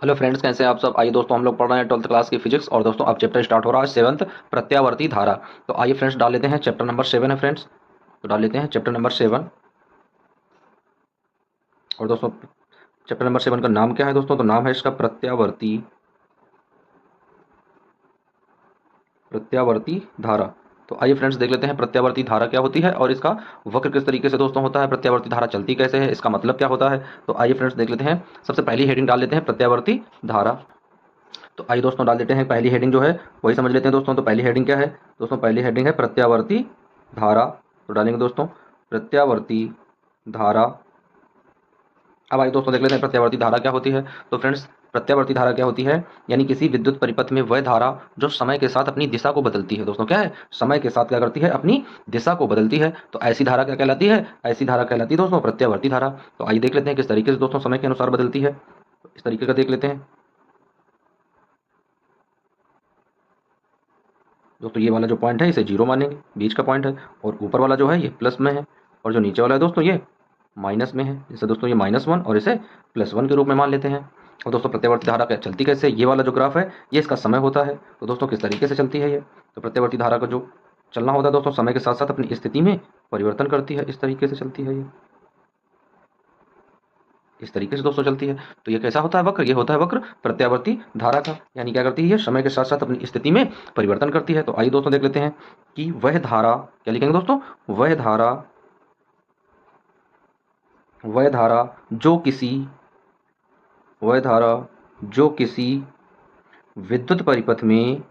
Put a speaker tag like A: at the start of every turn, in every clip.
A: Hello friends, कैसे हैं आप सब। आइए दोस्तों, हम लोग पढ़ रहे हैं 12th क्लास की फिजिक्स। और दोस्तों अब चैप्टर स्टार्ट हो रहा है 7th, प्रत्यावर्ती धारा। तो आइए फ्रेंड्स, डाल लेते हैं चैप्टर नंबर 7 है फ्रेंड्स। तो डाल लेते हैं चैप्टर नंबर 7। और दोस्तों चैप्टर नंबर 7 का नाम क्या है दोस्तों? तो नाम है इसका प्रत्यावर्ती प्रत्यावर्ती धारा। तो आइए फ्रेंड्स, देख लेते हैं प्रत्यावर्ती धारा क्या होती है और इसका वक्र किस तरीके से दोस्तों होता है, प्रत्यावर्ती धारा चलती कैसे है, इसका मतलब क्या होता है। तो आइए फ्रेंड्स देख लेते हैं। सबसे पहली हेडिंग डाल लेते हैं प्रत्यावर्ती धारा। तो आइए दोस्तों डाल देते हैं पहली हेडिंग जो है वही समझ लेते हैं दोस्तों। तो पहली हेडिंग क्या है दोस्तों? पहली हेडिंग है प्रत्यावर्ती धारा। तो डालेंगे दोस्तों प्रत्यावर्ती धारा। अब आइए दोस्तों देख लेते हैं प्रत्यावर्ती धारा क्या होती है। तो फ्रेंड्स, प्रत्यावर्ती धारा क्या होती है? यानी किसी विद्युत परिपथ में वह धारा जो समय के साथ अपनी दिशा को बदलती है। दोस्तों क्या है? समय के साथ क्या करती है? अपनी दिशा को बदलती है। तो ऐसी धारा क्या कहलाती है? ऐसी धारा कहलाती है दोस्तों प्रत्यावर्ती धारा। तो आइए देख लेते हैं किस तरीके से दोस्तों समय के अनुसार बदलती है। इस तरीके का देख लेते हैं दोस्तों। ये वाला जो पॉइंट है इसे जीरो मानेंगे, बीच का पॉइंट है। और ऊपर वाला जो है ये प्लस में है, और जो नीचे वाला है दोस्तों ये माइनस में है। जैसे दोस्तों ये -1 और इसे +1 के रूप में मान लेते हैं। और दोस्तों प्रत्यावर्ती धारा क्या चलती कैसे? ये वाला जो ग्राफ है ये इसका समय होता है। तो दोस्तों किस तरीके से चलती है ये? तो प्रत्यावर्ती धारा का जो चलना होता है दोस्तों, समय के साथ साथ अपनी स्थिति में परिवर्तन करती है। इस तरीके से चलती है ये, इस तरीके से दोस्तों चलती है। तो ये कैसा होता है वक्र? ये होता है वक्र प्रत्यावर्ती धारा का। यानी क्या करती है ये? समय के साथ साथ अपनी स्थिति में परिवर्तन करती है। तो आइए दोस्तों देख लेते हैं कि वह धारा क्या लिखेंगे दोस्तों? वह धारा जो किसी वह धारा जो किसी विद्युत परिपथ में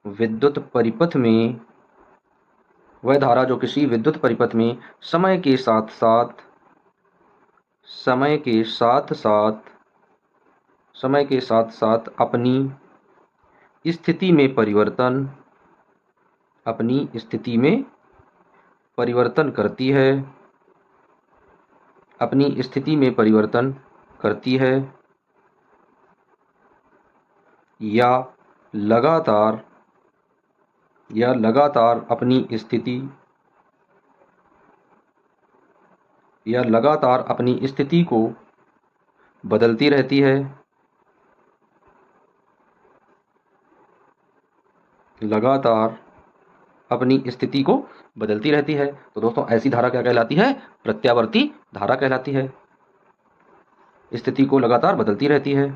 A: विद्युत परिपथ में वह धारा जो किसी विद्युत परिपथ में समय के साथ साथ समय के साथ साथ समय के साथ साथ अपनी स्थिति में परिवर्तन करती है अपनी स्थिति में परिवर्तन करती है या लगातार लगातार अपनी स्थिति को बदलती रहती है लगातार अपनी स्थिति को बदलती रहती है। तो दोस्तों ऐसी धारा क्या कहलाती है? प्रत्यावर्ती धारा कहलाती है। स्थिति को लगातार बदलती रहती है।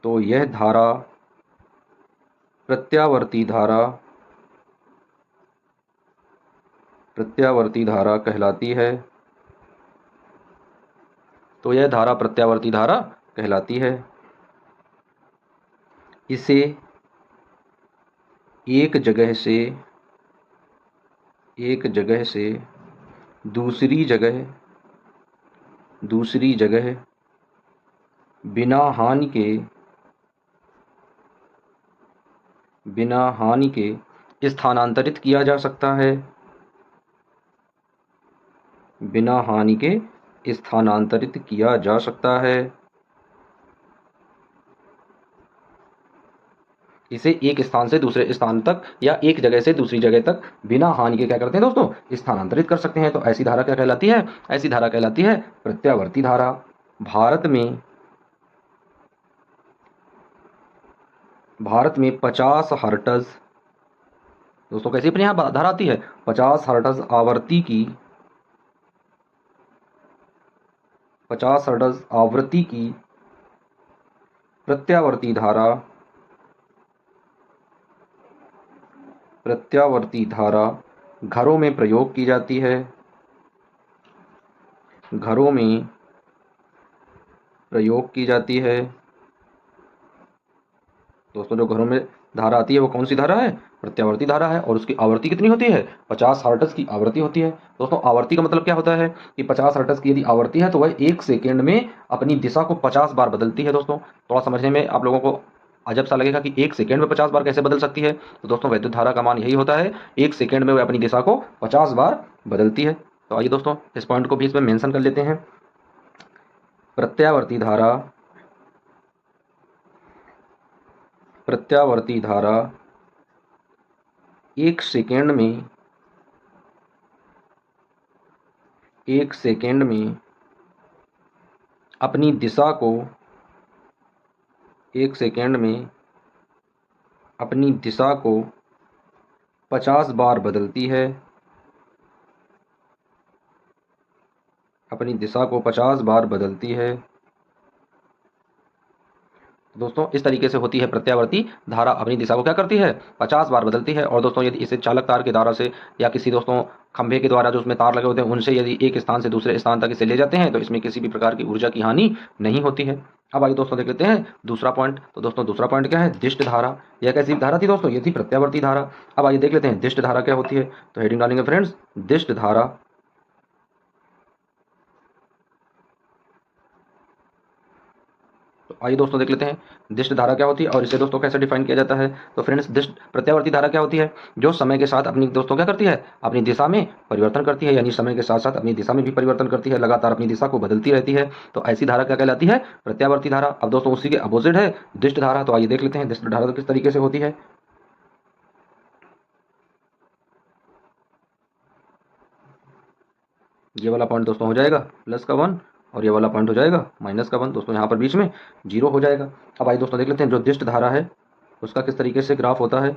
A: तो यह धारा प्रत्यावर्ती धारा कहलाती है। तो यह धारा प्रत्यावर्ती धारा कहलाती है। इसे एक जगह से दूसरी जगह बिना हानि के स्थानांतरित किया जा सकता है। बिना हानि के स्थानांतरित किया जा सकता है। इसे एक स्थान से दूसरे स्थान तक या एक जगह से दूसरी जगह तक बिना हानि के क्या करते हैं दोस्तों? स्थानांतरित कर सकते हैं। तो ऐसी धारा क्या कहलाती है? ऐसी धारा कहलाती है प्रत्यावर्ती धारा। भारत में 50 हर्ट्ज दोस्तों कैसी अपने यहाँ धारा आती है? 50 हर्ट्ज आवृत्ति की 50 हर्ट्ज आवृत्ति की प्रत्यावर्ती धारा घरों में प्रयोग की जाती है। घरों में प्रयोग की जाती है दोस्तों। जो घरों में धारा आती है वो कौन सी धारा है? प्रत्यावर्ती धारा है। और उसकी आवृत्ति कितनी होती है? 50 हर्ट्ज की आवृत्ति होती है। दोस्तों आवृत्ति का मतलब क्या होता है कि 50 हर्ट्ज की यदि आवृत्ति है तो वह 1 सेकेंड में अपनी दिशा को 50 बार बदलती है। दोस्तों थोड़ा समझने में आप लोगों को अजब सा लगेगा कि 1 सेकेंड में 50 बार कैसे बदल सकती है। तो दोस्तों विद्युत धारा का मान यही होता है, 1 सेकेंड में वह अपनी दिशा को 50 बार बदलती है। तो आइए दोस्तों इस पॉइंट को भी इसमें मेंशन कर लेते हैं। प्रत्यावर्ती धारा प्रत्यावर्ती धारा 1 सेकेंड में अपनी दिशा को 1 सेकेंड में अपनी दिशा को 50 बार बदलती है, अपनी दिशा को 50 बार बदलती है। दोस्तों इस तरीके से होती है प्रत्यावर्ती धारा। अपनी दिशा को क्या करती है, 50 बार बदलती है। और दोस्तों यदि इसे चालक तार के द्वारा से या किसी दोस्तों खंभे के द्वारा जो उसमें तार लगे होते हैं उनसे यदि एक स्थान से दूसरे स्थान तक इसे ले जाते हैं तो इसमें किसी भी प्रकार की ऊर्जा की हानि नहीं होती है। अब आइए दोस्तों देख लेते हैं दूसरा पॉइंट। तो दोस्तों दूसरा पॉइंट क्या है, दिष्ट धारा। यह कैसी धारा थी दोस्तों, ये थी प्रत्यावर्ती धारा। अब आइए देख लेते हैं दिष्ट धारा क्या होती है। तो हेडिंग डालेंगे फ्रेंड्स, दिष्ट धारा। तो आइए दोस्तों देख लेते हैं दिष्ट धारा क्या होती है और इसे दोस्तों कैसे डिफाइन किया जाता है। तो फ्रेंड्स दिष्ट प्रत्यावर्ती धारा क्या होती है, जो समय के साथ अपनी दोस्तों क्या करती है, अपनी दिशा में परिवर्तन करती है। यानी समय के साथ साथ अपनी दिशा में भी परिवर्तन करती है, लगातार अपनी दिशा को बदलती रहती है। तो ऐसी धारा क्या कहलाती है, प्रत्यावर्ती धारा। अब दोस्तों उसी के अपोजिट है दिष्ट धारा। तो आइए देख लेते हैं दिष्ट धारा तो किस तरीके से होती है। ये वाला पॉइंट दोस्तों हो जाएगा +1 और ये वाला पॉइंट हो जाएगा -1। दोस्तों यहाँ पर बीच में 0 हो जाएगा। अब आइए दोस्तों देख लेते हैं जो दिष्ट धारा है उसका किस तरीके से ग्राफ होता है।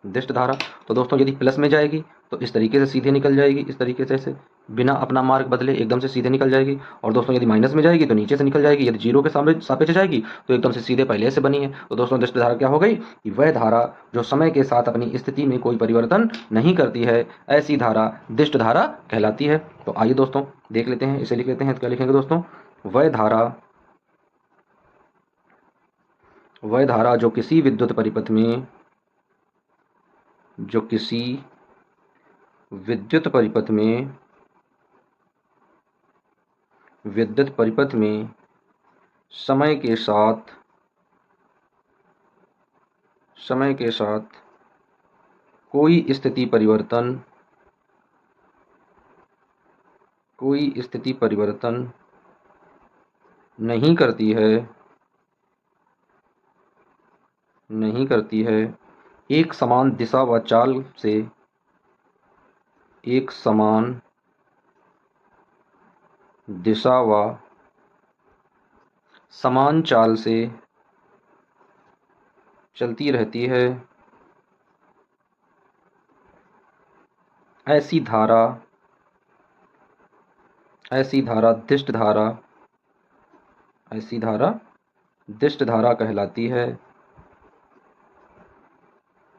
A: दिष्ट धारा तो दोस्तों यदि प्लस में जाएगी तो इस तरीके से सीधे निकल जाएगी, इस तरीके से ऐसे बिना अपना मार्ग बदले एकदम से सीधे निकल जाएगी। और दोस्तों यदि माइनस में जाएगी तो नीचे से निकल जाएगी। यदि 0 के सामने सापेक्ष जाएगी तो एकदम से सीधे पहले से बनी है। तो दोस्तों दिष्ट धारा क्या हो गई, कि वह धारा जो समय के साथ अपनी स्थिति में कोई परिवर्तन नहीं करती है, ऐसी धारा दिष्ट धारा कहलाती है। तो आइए दोस्तों देख लेते हैं, इसे लिख लेते हैं। तो क्या लिखेंगे दोस्तों, वह धारा जो किसी विद्युत परिपथ में, जो किसी विद्युत परिपथ में, विद्युत परिपथ में समय के साथ, समय के साथ कोई स्थिति परिवर्तन, कोई स्थिति परिवर्तन नहीं करती है, नहीं करती है, एक समान दिशा व चाल से, एक समान दिशा व समान चाल से चलती रहती है, ऐसी धारा, ऐसी धारा दिष्ट धारा, ऐसी धारा दिष्ट धारा कहलाती है।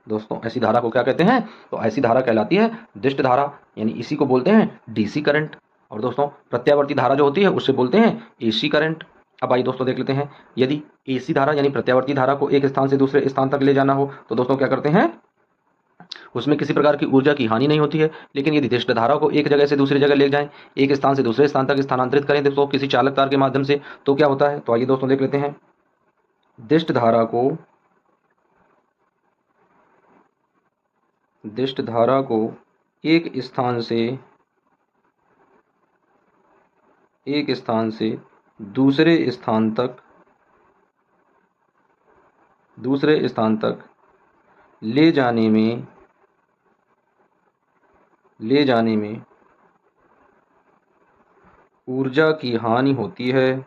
A: दोस्तों ऐसी धारा को क्या कहते हैं, तो ऐसी धारा कहलाती है दिष्ट धारा। यानी इसी को बोलते हैं डीसी करंट। और दोस्तों प्रत्यावर्ती धारा जो होती है उससे बोलते हैं एसी करंट। अब आइए दोस्तों देख लेते हैं, यदि एसी धारा यानी प्रत्यावर्ती धारा को एक स्थान से दूसरे स्थान तक ले जाना हो तो दोस्तों क्या करते हैं, उसमें किसी प्रकार की ऊर्जा की हानि नहीं होती है। लेकिन यदि दिष्ट धारा को एक जगह से दूसरी जगह ले जाएं, एक स्थान से दूसरे स्थान तक स्थानांतरित करें दोस्तों किसी चालक तार के माध्यम से, तो क्या होता है। तो आइए दोस्तों देख लेते हैं, दिष्ट धारा को, दिष्ट धारा को एक स्थान से, एक स्थान से दूसरे स्थान तक, दूसरे स्थान तक ले जाने में, ले जाने में ऊर्जा की हानि होती है,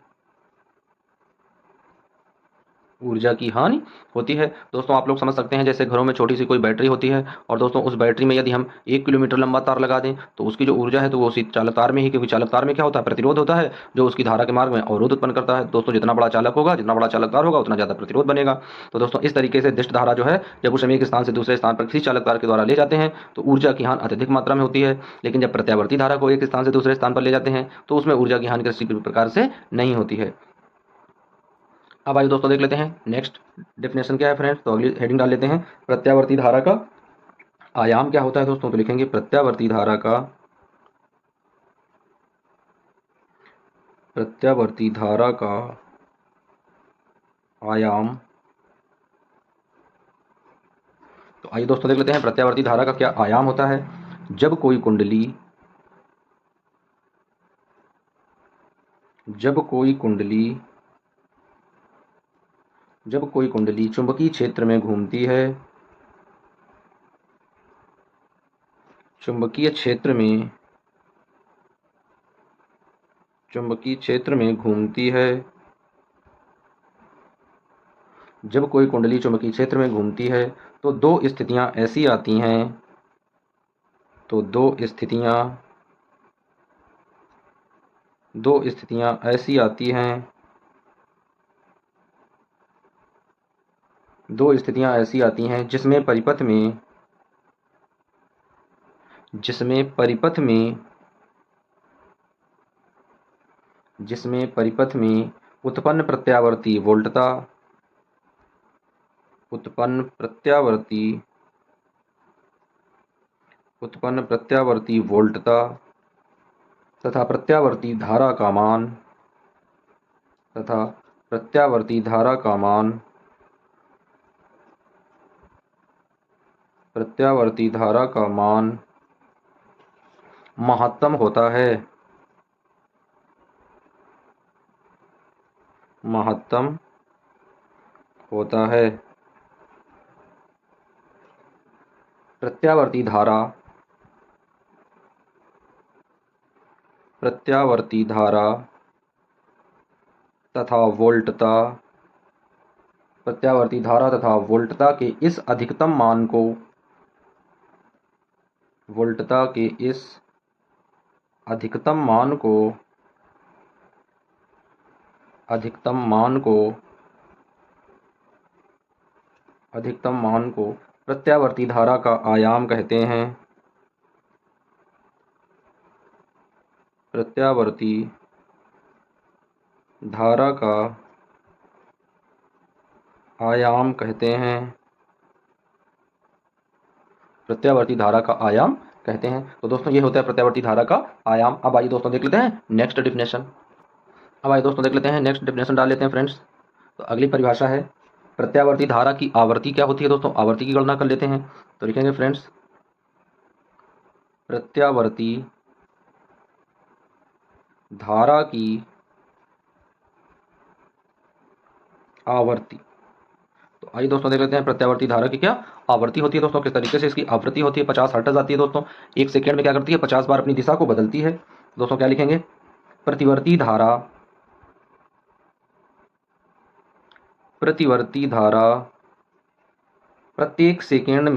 A: ऊर्जा की हानि होती है। दोस्तों आप लोग समझ सकते हैं जैसे घरों में छोटी सी कोई बैटरी होती है और दोस्तों उस बैटरी में यदि हम 1 किलोमीटर लंबा तार लगा दें तो उसकी जो ऊर्जा है तो वो उसी चालक तार में ही, क्योंकि चालक तार में क्या होता है, प्रतिरोध होता है जो उसकी धारा के मार्ग में अवरोध उत्पन्न करता है। दोस्तों जितना बड़ा चालक होगा, जितना बड़ा चालक तार होगा उतना ज़्यादा प्रतिरोध बनेगा। तो दोस्तों इस तरीके से दिष्ट धारा जो है जब उसे एक स्थान से दूसरे स्थान पर किसी चालक तार के द्वारा ले जाते हैं तो ऊर्जा की हानि अत्यधिक मात्रा में होती है। लेकिन जब प्रत्यावर्ती धारा को एक स्थान से दूसरे स्थान पर ले जाते हैं तो उसमें ऊर्जा की हानि किसी भी प्रकार से नहीं होती है। अब आइए दोस्तों देख लेते हैं नेक्स्ट डेफिनेशन क्या है फ्रेंड्स। तो अगली हेडिंग डाल लेते हैं, प्रत्यावर्ती धारा का आयाम क्या होता है दोस्तों। तो लिखेंगे प्रत्यावर्ती धारा का, प्रत्यावर्ती धारा का आयाम। तो आइए दोस्तों देख लेते हैं प्रत्यावर्ती धारा का क्या आयाम होता है। जब कोई कुंडली, जब कोई कुंडली, जब कोई कुंडली चुंबकीय क्षेत्र में घूमती है, चुंबकीय क्षेत्र में, चुंबकीय क्षेत्र में घूमती है जब कोई कुंडली चुंबकीय क्षेत्र में घूमती है तो दो स्थितियां ऐसी आती हैं, तो दो स्थितियां ऐसी आती हैं, जिसमें परिपथ में उत्पन्न प्रत्यावर्ती वोल्टता तथा प्रत्यावर्ती धारा का मान महत्तम होता है। प्रत्यावर्ती धारा तथा वोल्टता के इस अधिकतम मान को प्रत्यावर्ती धारा का आयाम कहते हैं। प्रत्यावर्ती धारा का आयाम कहते हैं। तो दोस्तों ये होता है प्रत्यावर्ती धारा का आयाम। अब आइए दोस्तों देख लेते हैं नेक्स्ट डेफिनेशन डाल लेते हैं फ्रेंड्स। तो अगली परिभाषा है प्रत्यावर्ती धारा की आवृत्ति क्या होती है। दोस्तों आवृत्ति की गणना कर लेते हैं। तो लिखेंगे फ्रेंड्स प्रत्यावर्ती धारा की आवृत्ति। तो आइए दोस्तों देख लेते हैं प्रत्यावर्ती धारा की क्या आवृत्ति होती है। दोस्तों किस तरीके से इसकी आवृत्ति होती है। 50 हर्ट्ज आती है दोस्तों। एक सेकेंड में क्या करती है 50 बार अपनी दिशा को बदलती है। दोस्तों क्या लिखेंगे प्रतिवर्ती धारा प्रत्येक सेकेंड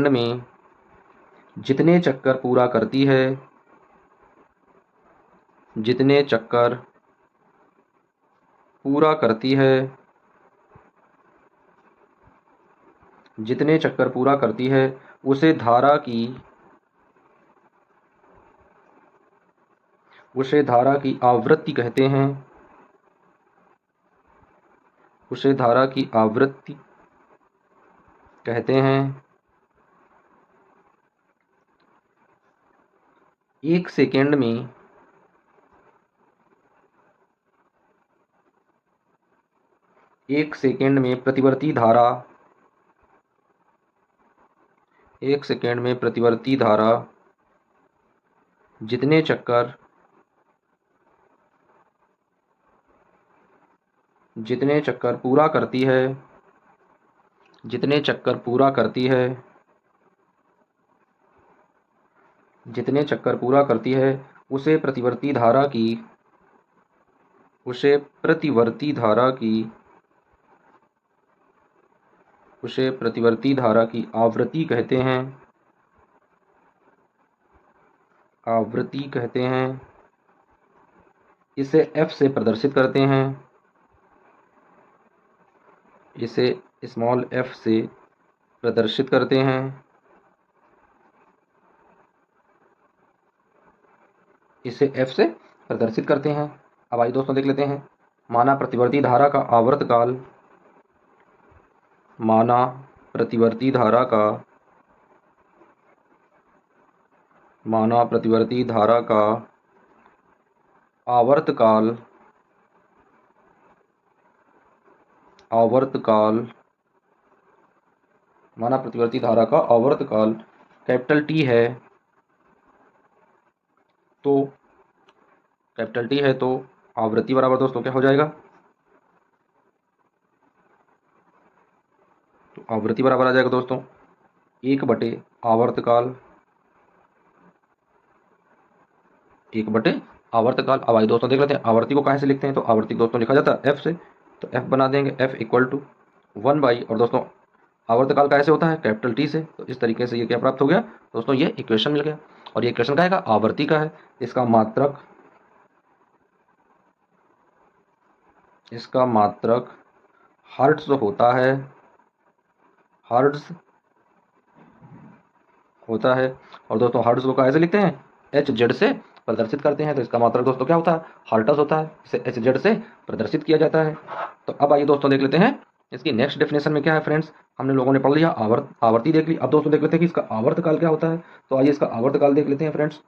A: में जितने चक्कर पूरा करती है उसे धारा की आवृत्ति कहते हैं। एक सेकेंड में प्रतिवर्ती धारा जितने चक्कर पूरा करती है उसे प्रतिवर्ती धारा की आवृत्ति कहते हैं। इसे F से प्रदर्शित करते हैं। इसे स्मॉल f से प्रदर्शित करते हैं। अब आइए दोस्तों देख लेते हैं माना प्रतिवर्ती धारा का आवर्तकाल। आवर्तकाल कैपिटल T है तो आवृत्ति बराबर दोस्तों क्या हो जाएगा। तो आवृत्ति बराबर आ जाएगा दोस्तों 1/आवर्तकाल 1 बटे आवर्तकाल। अब आइए दोस्तों देख लेते हैं आवर्ती को कहाँ से लिखते हैं। तो आवर्ती दोस्तों लिखा जाता है एफ से, तो एफ बना देंगे, एफ इक्वल टू 1 बाई, और दोस्तों आवर्तकाल कैसे होता है, कैपिटल टी से। तो इस तरीके से ये क्या प्राप्त हो गया दोस्तों, ये इक्वेशन मिल गया। और ये इक्वेशन का है आवर्ती का है। इसका मात्रक हर्ट्ज होता है, हर्ट्ज होता है। और दोस्तों हर्ट्ज को कैसे लिखते हैं, एच जेड से प्रदर्शित करते हैं। तो इसका मात्रक दोस्तों क्या होता है, हर्ट्ज होता है। इसे एच जेड से प्रदर्शित किया जाता है। तो अब आइए दोस्तों देख लेते हैं इसकी नेक्स्ट डेफिनेशन में क्या है फ्रेंड्स। हमने लोगों ने पढ़ लिया आवर्ती देख ली। अब दोस्तों देख लेते हैं कि इसका आवर्तकाल क्या होता है। तो आइए इसका आवर्तकाल देख लेते हैं फ्रेंड्स।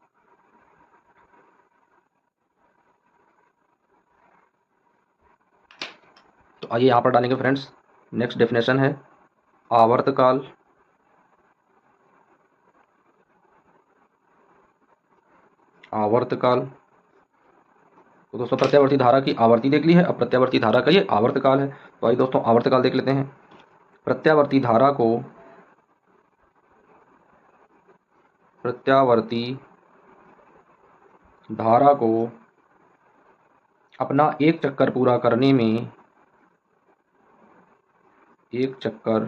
A: तो आइए यहाँ पर डालेंगे फ्रेंड्स, नेक्स्ट डेफिनेशन है आवर्तकाल। आवर्तकाल, तो दोस्तों प्रत्यावर्ती धारा की आवर्ती देख ली है, अब प्रत्यावर्ती धारा का ये आवर्तकाल है। तो आइए दोस्तों आवर्तकाल देख लेते हैं। प्रत्यावर्ती धारा को, प्रत्यावर्ती धारा को अपना एक चक्कर पूरा करने में, एक चक्कर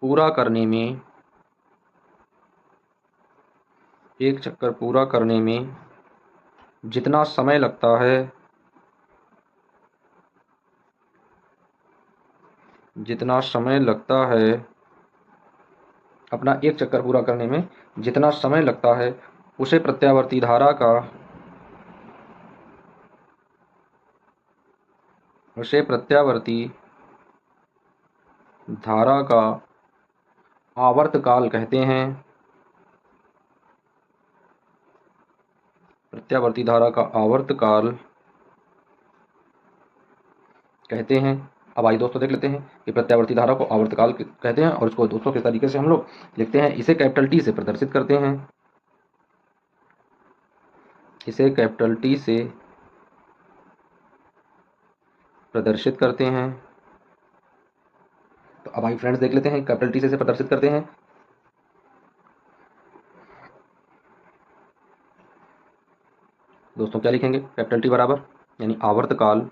A: पूरा करने में, एक चक्कर पूरा करने में जितना समय लगता है, जितना समय लगता है, अपना एक चक्कर पूरा करने में जितना समय लगता है, उसे प्रत्यावर्ती धारा का, उसे प्रत्यावर्ती धारा का आवर्तकाल कहते हैं। प्रत्यावर्ती धारा का आवर्तकाल कहते हैं। अब आइए दोस्तों देख लेते हैं कि प्रत्यावर्ती धारा को आवर्तकाल कहते हैं, और इसको दोस्तों किस तरीके से हम लोग लिखते हैं। इसे कैपिटल टी से प्रदर्शित करते हैं, इसे कैपिटल टी से प्रदर्शित करते हैं। तो अब आइए फ्रेंड्स देख लेते हैं कैपिटल टी से इसे प्रदर्शित करते हैं। दोस्तों क्या लिखेंगे, कैपिटल टी बराबर यानी आवर्तकाल।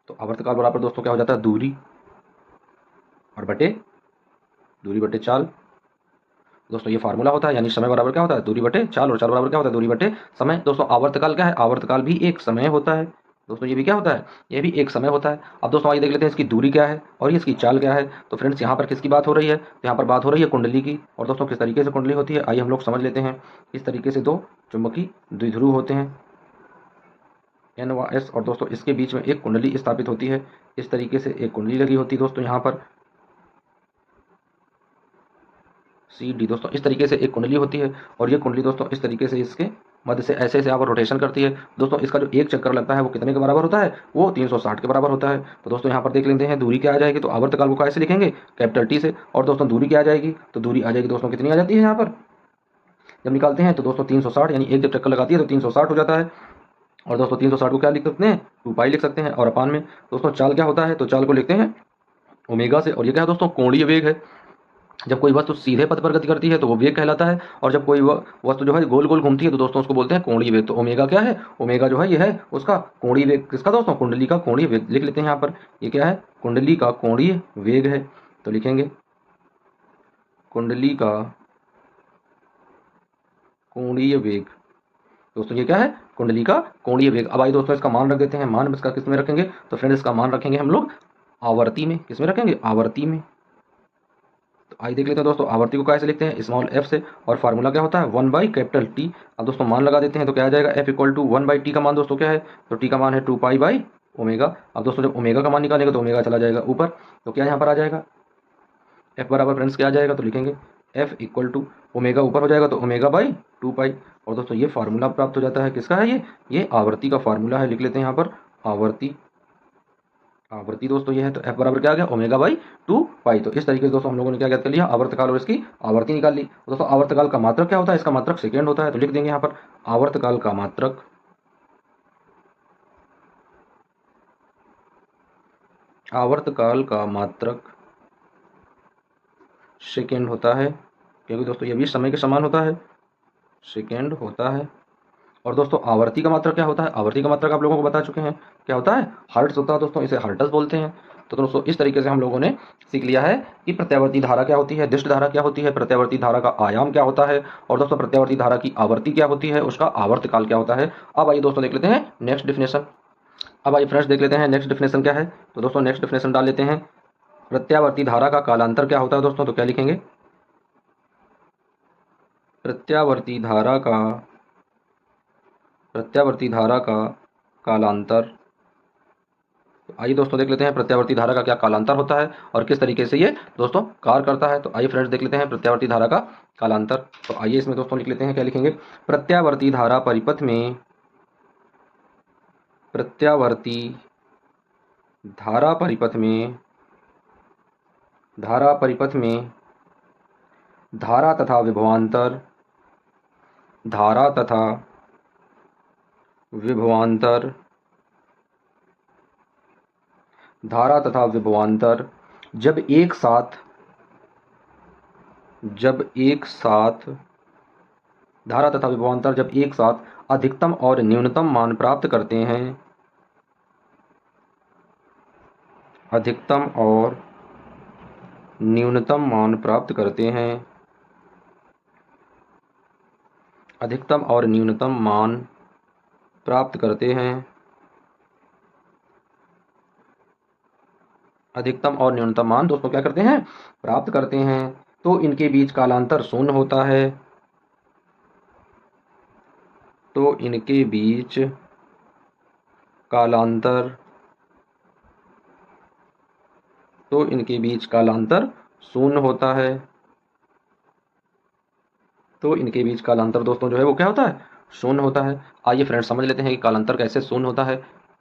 A: तो आवर्तकाल बराबर दोस्तों क्या हो जाता है, दूरी और बटे, दूरी बटे चाल। दोस्तों ये फार्मूला होता है, यानी समय बराबर क्या होता है, दूरी बटे चाल, और चाल बराबर क्या होता है, दूरी बटे समय। दोस्तों आवर्तकाल क्या है, आवर्तकाल भी एक समय होता है। दोस्तों ये भी क्या होता है, ये भी एक समय होता है। अब दोस्तों आइए देख लेते हैं इसकी दूरी क्या है और ये इसकी चाल क्या है। तो फ्रेंड्स यहाँ पर किसकी बात हो रही है, तो यहाँ पर बात हो रही है कुंडली की। और दोस्तों किस तरीके से कुंडली होती है, आइए हम लोग समझ लेते हैं। इस तरीके से दो चुंबकीय द्विध्रुव होते हैं एन व एस, और दोस्तों इसके बीच में एक कुंडली स्थापित होती है। इस तरीके से एक कुंडली लगी होती है दोस्तों यहाँ पर सी डी। दोस्तों इस तरीके से एक कुंडली होती है, और ये कुंडली दोस्तों इस तरीके से इसके मध्य से ऐसे ऐसे यहाँ पर रोटेशन करती है। दोस्तों इसका जो एक चक्कर लगता है वो कितने के बराबर होता है, वो 360 के बराबर होता है। तो दोस्तों यहाँ पर देख लेते हैं दूरी क्या आ जाएगी। तो आवर्तकाल को कैसे लिखेंगे, कैपिटल टी से। और दोस्तों दूरी क्या आ जाएगी, तो दूरी आ जाएगी दोस्तों कितनी आ जाती है यहाँ पर, जब निकालते हैं तो दोस्तों 360, यानी एक जब चक्कर लगाती है तो 360 हो जाता है। और दोस्तों 360 को क्या लिख सकते हैं, 2 पाई लिख सकते हैं। और अपान में दोस्तों चाल क्या होता है, तो चाल को लिखते हैं ओमेगा से। और ये क्या है दोस्तों, कोणीय वेग है। जब कोई वस्तु सीधे पथ पर गति करती है तो वो वेग कहलाता है, और जब कोई वस्तु जो है गोल गोल घूमती है तो दोस्तों उसको बोलते हैं कोणीय वेग। तो ओमेगा क्या है, ओमेगा जो है ये है उसका कोणीय वेग। किसका दोस्तों, कुंडली का कोणीय वेग लिख लेते हैं यहाँ पर। ये क्या है, कुंडली का कोणीय वेग है। तो लिखेंगे कुंडली का कोणीय वेग। दोस्तों ये क्या है, कुंडली का कोणीय वेग। अब आइए दोस्तों इसका मान रख देते हैं। मान इसका किस में रखेंगे, तो फ्रेंड्स इसका मान रखेंगे हम लोग आवर्ती में। किस में रखेंगे, आवर्ती में। तो आइए देख लेते हैं दोस्तों आवर्ती को कैसे लिखते हैं, स्मॉल एफ से। और फार्मूला क्या होता है, 1 बाई कैपिटल टी। अब दोस्तों मान लगा देते हैं तो क्या आ जाएगा, f equal to 1 by t का मान दोस्तों क्या है, तो टी का मान है 2 पाई बाई ओमेगा। अब दोस्तों जब ओमेगा का मान निकालेगा तो ओमेगा चला जाएगा ऊपर, तो क्या यहाँ पर आ जाएगा, एफ बराबर फ्रेंड्स क्या आ जाएगा, तो लिखेंगे एफ इक्वल टू ओमेगा ऊपर हो जाएगा तो ओमेगा बाई 2 पाई। और दोस्तों ये फार्मूला प्राप्त हो जाता है, किसका है ये आवर्ती का फार्मूला है। लिख लेते हैं यहाँ पर आवर्ती, आवर्ती दोस्तों ये है। तो एफ बराबर क्या आ गया, ओमेगा बाई 2 पाई। तो इस तरीके से दोस्तों हम लोगों ने क्या ज्ञात कर लिया, आवर्तकाल और इसकी आवर्ती निकाल ली। तो दोस्तों आवर्तकाल का मात्रक क्या होता है, इसका मात्रक सेकेंड होता है। तो लिख देंगे यहाँ पर आवर्तकाल का मात्रक, आवर्तकाल का मात्रक सेकेंड होता है। क्योंकि दोस्तों ये भी समय के समान होता है, सेकेंड होता है। और दोस्तों आवर्ती का मात्रक क्या होता है? आवर्ती का मात्रक आप लोगों को बता चुके हैं, क्या होता है? हर्ट्ज होता है दोस्तों, इसे हर्ट्ज बोलते हैं। तो दोस्तों इस तरीके से हम लोगों ने सीख लिया है कि प्रत्यावर्ती धारा क्या होती है, दिष्ट धारा क्या होती है, प्रत्यावर्ती धारा का आयाम क्या होता है, और दोस्तों प्रत्यावर्ती धारा की आवर्ती क्या होती है, उसका आवर्तकाल क्या होता है। अब आइए दोस्तों देख लेते हैं नेक्स्ट डिफिनेशन। अब आइए फ्रेंड्स देख लेते हैं नेक्स्ट डिफिनेशन क्या है। तो दोस्तों नेक्स्ट डिफिनेशन डाल लेते हैं। प्रत्यावर्ती धारा का कालांतर क्या होता है दोस्तों? तो क्या लिखेंगे? प्रत्यावर्ती धारा का कालांतर। तो आइए दोस्तों देख लेते हैं प्रत्यावर्ती धारा का क्या कालांतर होता है और किस तरीके से ये दोस्तों कार्य करता है। तो आइए फ्रेंड्स देख लेते हैं प्रत्यावर्ती धारा का कालांतर। तो आइए इसमें दोस्तों लिख लेते हैं, क्या लिखेंगे? प्रत्यावर्ती धारा परिपथ में प्रत्यावर्ती धारा परिपथ में धारा परिपथ में धारा तथा विभवांतर धारा तथा विभवांतर धारा तथा विभवांतर जब एक साथ धारा तथा विभवांतर जब एक साथ अधिकतम और न्यूनतम मान प्राप्त करते हैं, अधिकतम और न्यूनतम मान प्राप्त करते हैं, अधिकतम और न्यूनतम मान प्राप्त करते हैं, अधिकतम और न्यूनतम मान दोस्तों क्या करते हैं? प्राप्त करते हैं। तो इनके बीच कालांतर शून्य होता है। तो इनके बीच कालांतर शून्य होता है। तो इनके बीच कालांतर दोस्तों जो है वो क्या होता है? शून्य होता है। आइए फ्रेंड्स समझ लेते हैं कि कालांतर कैसे शून्य होता है,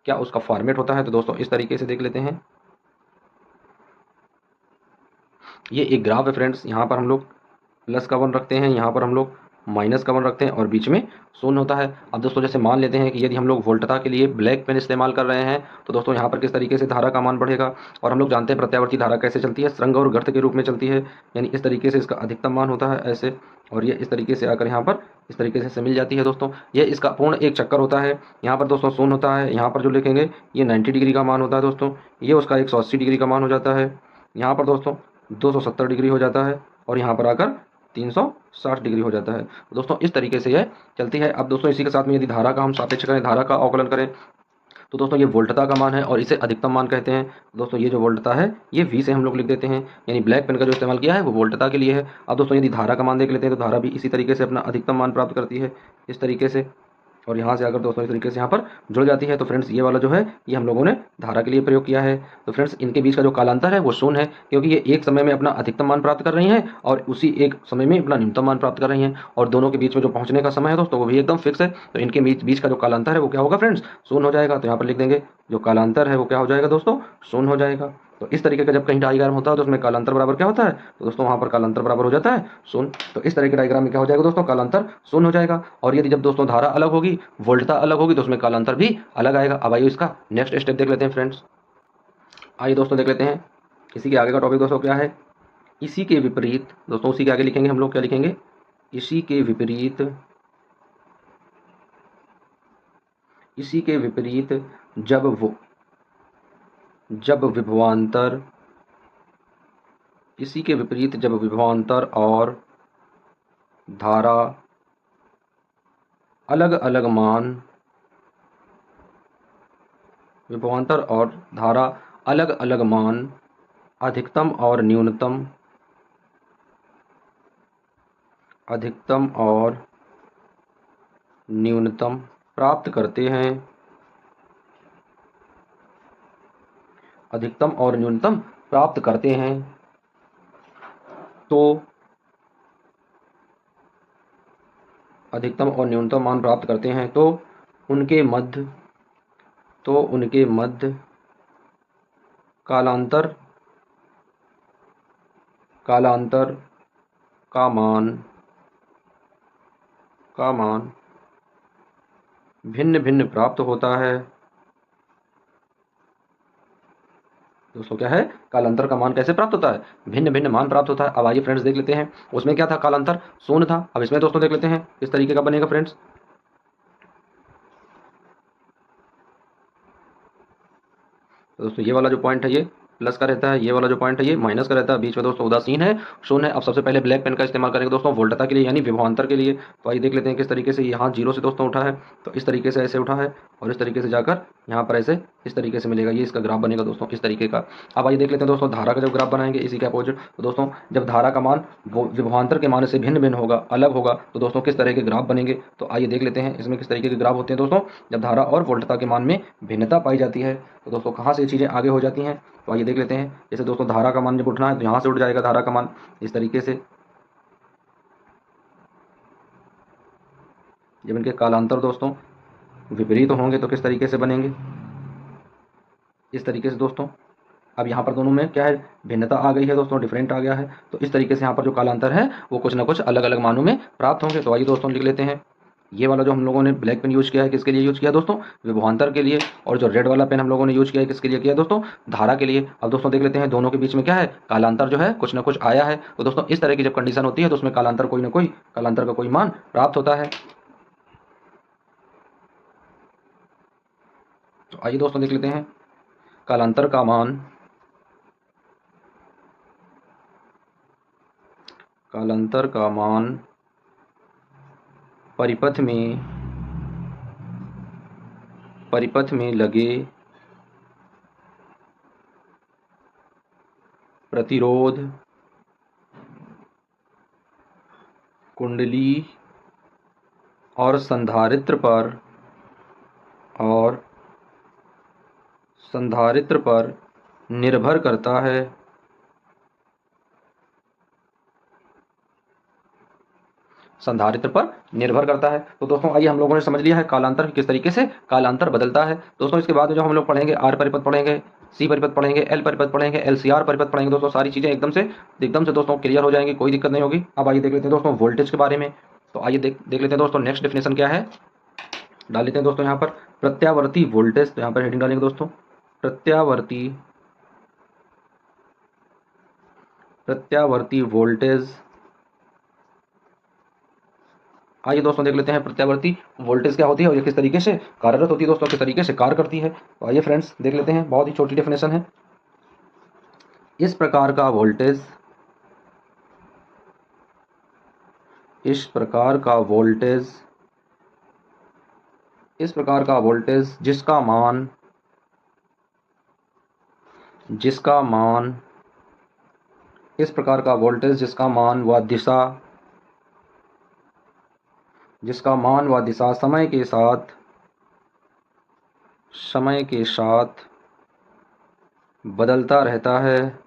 A: क्या उसका फॉर्मेट होता है। तो दोस्तों इस तरीके से देख लेते हैं। ये एक ग्राफ है फ्रेंड्स, यहाँ पर हम लोग प्लस का वन रखते हैं, यहाँ पर हम लोग माइनस का वन रखते हैं और बीच में शून्य होता है। अब दोस्तों जैसे मान लेते हैं कि यदि हम लोग वोल्टता के लिए ब्लैक पेन इस्तेमाल कर रहे हैं, तो दोस्तों यहाँ पर किस तरीके से धारा का मान बढ़ेगा। और हम लोग जानते हैं प्रत्यावर्ती धारा कैसे चलती है, श्रृंग और गर्त के रूप में चलती है, यानी इस तरीके से इसका अधिकतम मान होता है ऐसे, और ये इस तरीके से आकर यहाँ पर इस तरीके से मिल जाती है दोस्तों। ये इसका पूर्ण एक चक्कर होता है। यहाँ पर दोस्तों शून्य होता है, यहाँ पर जो लिखेंगे ये 90 डिग्री का मान होता है दोस्तों, ये उसका 180 डिग्री का मान हो जाता है, यहाँ पर दोस्तों 270 डिग्री हो जाता है, और यहाँ पर आकर 360 डिग्री हो जाता है। तो दोस्तों इस तरीके से यह चलती है। अब दोस्तों इसी के साथ में यदि धारा का हम सापेक्ष करें, धारा का अवकलन करें, तो दोस्तों ये वोल्टता का मान है और इसे अधिकतम मान कहते हैं। दोस्तों ये जो वोल्टता है ये वी से हम लोग लिख देते हैं, यानी ब्लैक पेन का जो इस्तेमाल किया है वो वोल्टता के लिए है। अब दोस्तों यदि धारा का मान देख लेते हैं, तो धारा भी इसी तरीके से अपना अधिकतम मान प्राप्त करती है, इस तरीके से, और यहाँ से अगर दोस्तों इस तरीके से यहाँ पर जुड़ जाती है। तो फ्रेंड्स ये वाला जो है ये हम लोगों ने धारा के लिए प्रयोग किया है। तो फ्रेंड्स इनके बीच का जो कालांतर है वो शून्य है, क्योंकि ये एक समय में अपना अधिकतम मान प्राप्त कर रही हैं और उसी एक समय में अपना न्यूनतम मान प्राप्त कर रही हैं, और दोनों के बीच में जो पहुंचने का समय है दोस्तों वो भी एकदम फिक्स है। तो इनके बीच बीच का जो कालांतर है वो क्या होगा फ्रेंड्स? शून्य हो जाएगा। तो यहाँ पर लिख देंगे जो कालांतर है वो क्या हो जाएगा दोस्तों? शून्य हो जाएगा। तो इस तरीके का जब कहीं डायग्राम होता है तो उसमें कालांतर बराबर क्या होता है? तो दोस्तों वहाँ पर कालांतर बराबर हो जाता है शून्य। तो इस तरह के डायग्राम में क्या हो जाएगा दोस्तों? कालांतर शून्य हो जाएगा। और यदि जब दोस्तों धारा अलग होगी, वोल्टता अलग होगी, तो उसमें कालांतर भी अलग आएगा। अब आइए इसका नेक्स्ट स्टेप देख लेते हैं फ्रेंड्स। आइए दोस्तों देख लेते हैं इसी के आगे का टॉपिक दोस्तों क्या है। इसी के विपरीत दोस्तों, उसी के आगे लिखेंगे हम लोग, क्या लिखेंगे? इसी के विपरीत, इसी के विपरीत जब विभवांतर, इसी के विपरीत जब विभवांतर और धारा अलग अलग मान, विभवांतर और धारा अलग अलग मान अधिकतम और न्यूनतम, अधिकतम और न्यूनतम प्राप्त करते हैं, अधिकतम और न्यूनतम प्राप्त करते हैं, तो अधिकतम और न्यूनतम मान प्राप्त करते हैं, तो उनके मध्य, तो उनके मध्य कालांतर, कालांतर का मान, का मान भिन्न भिन्न प्राप्त होता है, दोस्तों क्या है, कालांतर का मान कैसे प्राप्त होता है, भिन्न भिन्न मान प्राप्त होता है। अब आइए फ्रेंड्स देख लेते हैं, उसमें क्या था, कालांतर शून्य था। अब इसमें दोस्तों देख लेते हैं किस तरीके का बनेगा फ्रेंड्स। तो दोस्तों ये वाला जो पॉइंट है ये प्लस का रहता है, ये वाला जो पॉइंट है ये माइनस का रहता है, बीच में दोस्तों उदासीन है, शून्य है। अब सबसे पहले ब्लैक पेन का इस्तेमाल करेंगे दोस्तों वोल्टता के लिए, यानी विभवांतर के लिए। तो आइए देख लेते हैं किस तरीके से यहाँ जीरो से दोस्तों उठा है, तो इस तरीके से ऐसे उठा है और इस तरीके से जाकर यहाँ पर ऐसे इस तरीके से मिलेगा, ये इसका ग्राफ बनेगा दोस्तों इस तरीके का। अब आइए देख लेते हैं दोस्तों धारा का जब ग्राफ बनाएंगे इसी के अपोजिट, तो दोस्तों जब धारा का मान विभवांतर के मान से भिन्न भिन्न होगा, अलग होगा, तो दोस्तों किस तरह के ग्राफ बनेंगे। तो आइए देख लेते हैं इसमें किस तरीके के ग्राफ होते हैं दोस्तों, जब धारा और वोल्टता के मान में भिन्नता पाई जाती है। तो दोस्तों कहाँ से ये चीज़ें आगे हो जाती हैं, तो आइए देख लेते हैं। जैसे दोस्तों धारा का मान जब उठना है तो यहाँ से उठ जाएगा धारा का मान इस तरीके से। जब इनके कालांतर दोस्तों विपरीत होंगे तो किस तरीके से बनेंगे, इस तरीके से दोस्तों। अब यहाँ पर दोनों में क्या है, भिन्नता आ गई है दोस्तों, डिफरेंट आ गया है। तो इस तरीके से यहाँ पर जो कालांतर है वो कुछ ना कुछ अलग अलग मानों में प्राप्त होंगे। तो आइए दोस्तों लिख लेते हैं, ये वाला जो हम लोगों ने ब्लैक पेन यूज किया है किसके लिए यूज किया दोस्तों, विभवांतर के लिए। और जो रेड वाला पेन हम लोगों ने यूज किया है किसके लिए किया दोस्तों, धारा के लिए। अब दोस्तों देख लेते हैं दोनों के बीच में क्या है, कालांतर जो है कुछ ना कुछ आया है। तो दोस्तों इस तरह की जब कंडीशन होती है तो उसमें कालांतर कोई ना कोई, कालांतर का कोई मान प्राप्त होता है। तो आइए दोस्तों देख लेते हैं, कालांतर का मान, कालांतर का मान परिपथ में लगे प्रतिरोध, कुंडली और संधारित्र पर निर्भर करता है। संधारित्र पर निर्भर करता है। तो दोस्तों आइए हम लोगों ने समझ लिया है कालांतर किस तरीके से कालांतर बदलता है। दोस्तों इसके बाद जो हम लोग पढ़ेंगे आर परिपथ पढ़ेंगे, सी परिपथ पढ़ेंगे, एल परिपथ पढ़ेंगे, एलसीआर परिपथ पढ़ेंगे। दोस्तों सारी चीजें एकदम से दोस्तों क्लियर हो जाएंगी, कोई दिक्कत नहीं होगी। अब आइए देख लेते हैं दोस्तों वोल्टेज के बारे में। तो आइए देख लेते हैं दोस्तों नेक्स्ट डेफिनेशन क्या है, डाल लेते हैं दोस्तों यहाँ पर प्रत्यावर्ती वोल्टेज। तो यहाँ पर हेडिंग डालेंगे दोस्तों प्रत्यावर्ती वोल्टेज। आइए दोस्तों देख लेते हैं प्रत्यावर्ती वोल्टेज क्या होती है और ये किस तरीके से कार्यरत होती है दोस्तों, किस तरीके से कार्य करती है। तो आइए फ्रेंड्स देख लेते हैं, बहुत ही छोटी डेफिनेशन है। इस प्रकार का वोल्टेज, इस प्रकार का वोल्टेज जिसका मान इस प्रकार का वोल्टेज जिसका मान व दिशा समय के साथ बदलता रहता है,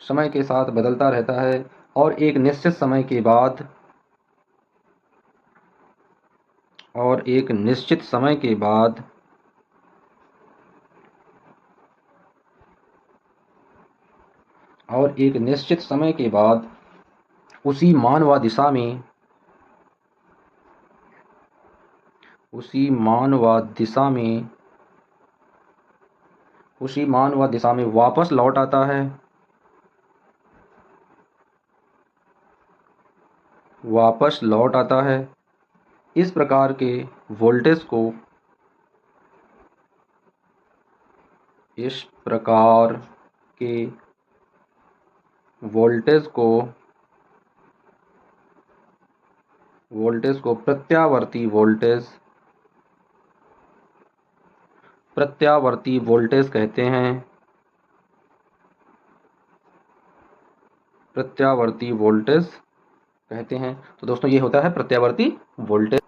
A: समय के साथ बदलता रहता है और एक निश्चित समय के बाद उसी मान व दिशा में वापस लौट आता है, इस प्रकार के वोल्टेज को प्रत्यावर्ती वोल्टेज कहते हैं। तो दोस्तों ये होता है प्रत्यावर्ती वोल्टेज।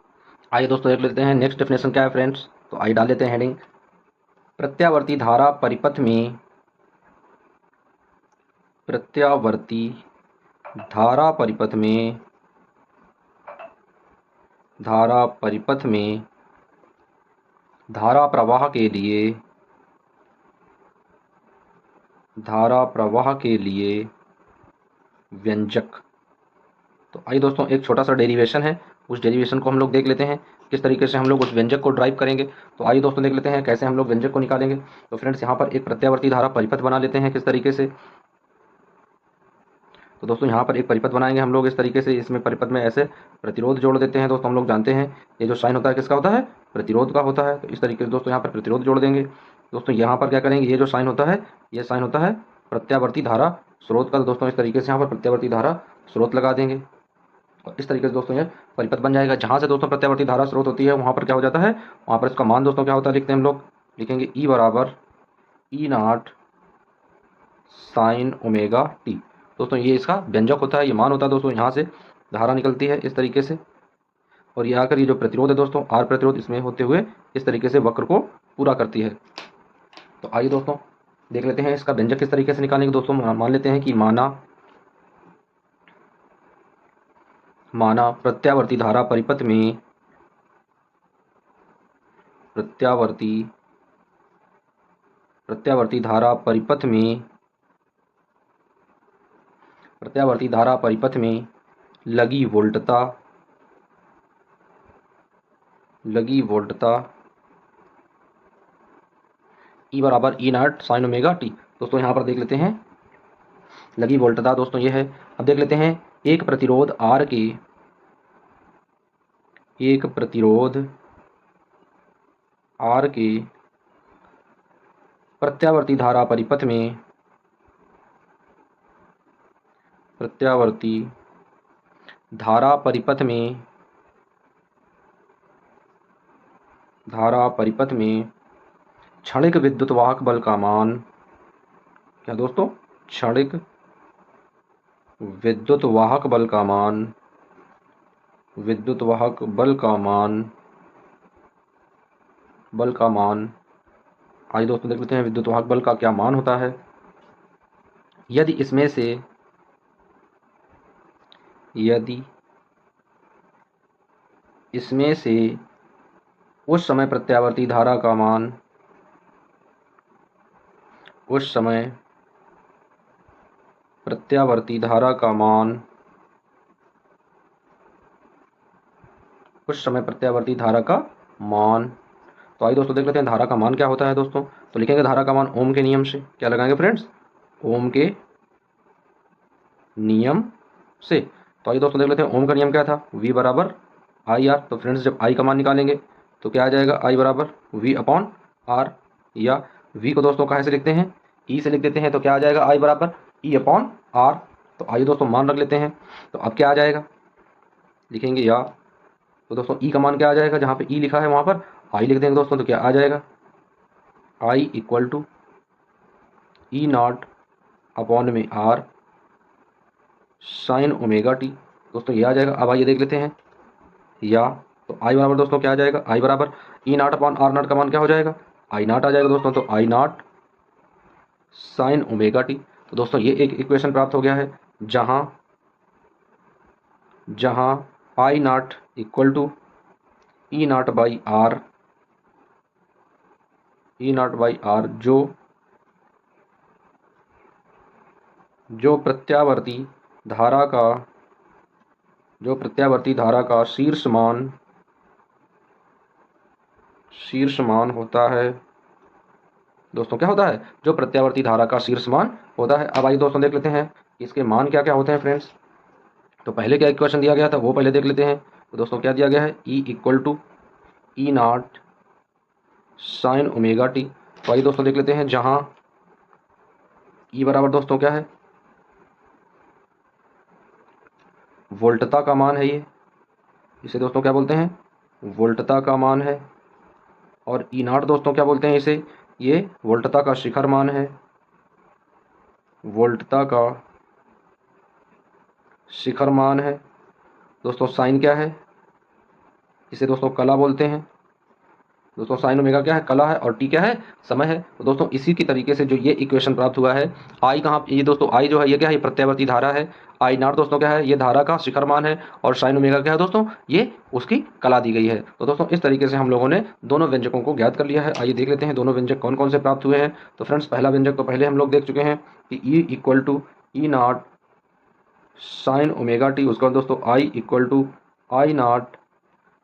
A: आइए दोस्तों देख लेते हैं नेक्स्ट डेफिनेशन क्या है फ्रेंड्स। तो आइए डाल लेते हैं हेडिंग, प्रत्यावर्ती धारा परिपथ में धारा प्रवाह के लिए व्यंजक। तो आइए दोस्तों एक छोटा सा डेरिवेशन है, उस डेरिवेशन को हम लोग देख लेते हैं किस तरीके से हम लोग उस व्यंजक को ड्राइव करेंगे। तो आइए दोस्तों देख लेते हैं कैसे हम लोग व्यंजक को निकालेंगे। तो फ्रेंड्स यहाँ पर एक प्रत्यावर्ती धारा परिपथ बना लेते हैं किस तरीके से। तो दोस्तों यहाँ पर एक परिपथ बनाएंगे हम लोग इस तरीके से, इसमें परिपथ में ऐसे प्रतिरोध जोड़ देते हैं। दोस्तों हम लोग जानते हैं ये जो साइन होता है किसका होता है, प्रतिरोध का होता है। तो इस तरीके से दोस्तों यहाँ पर प्रतिरोध जोड़ देंगे। दोस्तों यहाँ पर क्या करेंगे, ये जो साइन होता है ये साइन होता है प्रत्यावर्ती धारा स्रोत का। दोस्तों इस तरीके से यहाँ पर प्रत्यावर्ती धारा स्रोत लगा देंगे और इस तरीके से दोस्तों ये परिपथ बन जाएगा। जहाँ से दोस्तों प्रत्यावर्ती धारा स्रोत होती है वहाँ पर क्या हो जाता है, वहाँ पर इसका मान दोस्तों क्या होता है, लिखते हैं हम लोग, लिखेंगे ई बराबर ई नॉट साइन ओमेगा टी। दोस्तों ये इसका व्यंजक होता है, ये मान होता है। दोस्तों यहाँ से धारा निकलती है इस तरीके से और ये आकर ये जो प्रतिरोध है दोस्तों आर प्रतिरोध इसमें होते हुए इस तरीके से वक्र को पूरा करती है। तो आइए दोस्तों देख लेते हैं इसका व्यंजक किस तरीके से निकालेंगे। दोस्तों मान लेते हैं कि माना प्रत्यावर्ती धारा परिपथ में प्रत्यावर्ती धारा परिपथ में लगी वोल्टता ई बराबर ई नॉट साइन ओमेगा टी। दोस्तों यहाँ पर देख लेते हैं लगी वोल्टता दोस्तों ये है। अब देख लेते हैं एक प्रतिरोध आर के प्रत्यावर्ती धारा परिपथ में क्षणिक विद्युत वाहक बल का मान, क्या दोस्तों, क्षणिक विद्युत वाहक बल का मान आइए दोस्तों देख लेते हैं विद्युत वाहक बल का क्या मान होता है। यदि इसमें से उस समय प्रत्यावर्ती धारा का मान तो आइए दोस्तों देख लेते हैं धारा का मान क्या होता है। दोस्तों तो लिखेंगे धारा का मान ओम के नियम से, क्या लगाएंगे फ्रेंड्स, ओम के नियम से। तो आइए दोस्तों देख लेते हैं ओम का नियम क्या था, V बराबर आई आर। तो फ्रेंड्स जब I का मान निकालेंगे तो क्या आ जाएगा, I बराबर V अपॉन R, या V को दोस्तों कहाँ से लिखते हैं, E से लिख देते हैं। तो क्या आ जाएगा, I बराबर E अपॉन R। तो आइए दोस्तों मान रख लेते हैं। तो अब क्या आ जाएगा, लिखेंगे या, तो दोस्तों E का मान क्या आ जाएगा, जहाँ पे E लिखा है वहाँ पर I लिख देंगे दोस्तों। तो क्या आ जाएगा, I equal to E naught upon में R साइन ओमेगा टी। दोस्तों ये आ जाएगा। अब आइए देख लेते हैं या, तो आई बराबर दोस्तों क्या आ जाएगा, आई बराबर ई नॉट अपॉन आर नॉट का मान क्या हो जाएगा, आई नॉट आ जाएगा दोस्तों। तो आई नॉट साइन ओमेगा टी। तो दोस्तों ये एक इक्वेशन प्राप्त हो गया है जहां I nought equal to E nought by R, जो प्रत्यावर्ती धारा का शीर्ष मान होता है। दोस्तों क्या होता है, जो प्रत्यावर्ती धारा का शीर्ष मान होता है। अब आइए दोस्तों देख लेते हैं इसके मान क्या क्या होते हैं फ्रेंड्स। तो पहले क्या इक्वेशन दिया गया था वो पहले देख लेते हैं। तो दोस्तों क्या दिया गया है, E equal to E not sine omega t. तो आइए दोस्तों देख लेते हैं जहां E बराबर दोस्तों क्या है, वोल्टता का मान है, ये इसे दोस्तों क्या बोलते हैं, वोल्टता का मान है। और ई नॉट दोस्तों क्या बोलते हैं इसे, ये वोल्टता का शिखर मान है, दोस्तों साइन क्या है, इसे दोस्तों कला बोलते हैं। दोस्तों साइन ओमेगा क्या है, कला है, और टी क्या है, समय है। तो दोस्तों इसी की तरीके से जो ये इक्वेशन प्राप्त हुआ है, आई कहाँ, ये दोस्तों आई जो है ये क्या है, ये प्रत्यावर्ती धारा है। आई नॉट दोस्तों क्या है, ये धारा का शिखर मान है। और साइन ओमेगा क्या है दोस्तों, ये उसकी कला दी गई है। तो दोस्तों इस तरीके से हम लोगों ने दोनों व्यंजकों को ज्ञात कर लिया है। आइए देख लेते हैं दोनों व्यंजक कौन कौन से प्राप्त हुए हैं। तो फ्रेंड्स पहला व्यंजक तो पहले हम लोग देख चुके हैं कि E equal to E not sine omega t, उसका दोस्तों I equal to I nought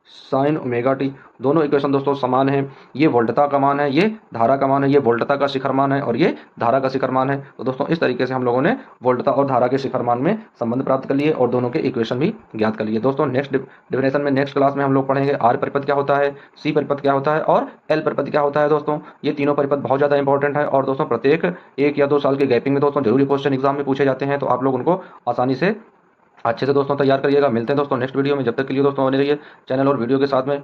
A: sine omega t. दोनों इक्वेशन दोस्तों समान हैं। ये वोल्टता का मान है, ये धारा का मान है, ये वोल्टता का शिखर मान है और ये धारा का शिखर मान है। तो दोस्तों इस तरीके से हम लोगों ने वोल्टता और धारा के शिखर मान में संबंध प्राप्त कर लिए और दोनों के इक्वेशन भी ज्ञात कर लिए। दोस्तों नेक्स्ट डिफिनेशन में नेक्स्ट क्लास में हम लोग पढ़ेंगे आर परिपथ क्या होता है, सी परिपथ क्या होता है और एल परिपथ क्या होता है। दोस्तों ये तीनों परिपथ बहुत ज़्यादा इंपॉर्टेंट है और दोस्तों प्रत्येक 1 या 2 साल के गैपिंग में दोस्तों जरूरी क्वेश्चन एग्जाम में पूछे जाते हैं। तो आप लोग उनको आसानी से अच्छे से दोस्तों तैयार करिएगा। मिलते हैं दोस्तों नेक्स्ट वीडियो में। जब तक के लिए दोस्तों बने रहिए चैनल और वीडियो के साथ में।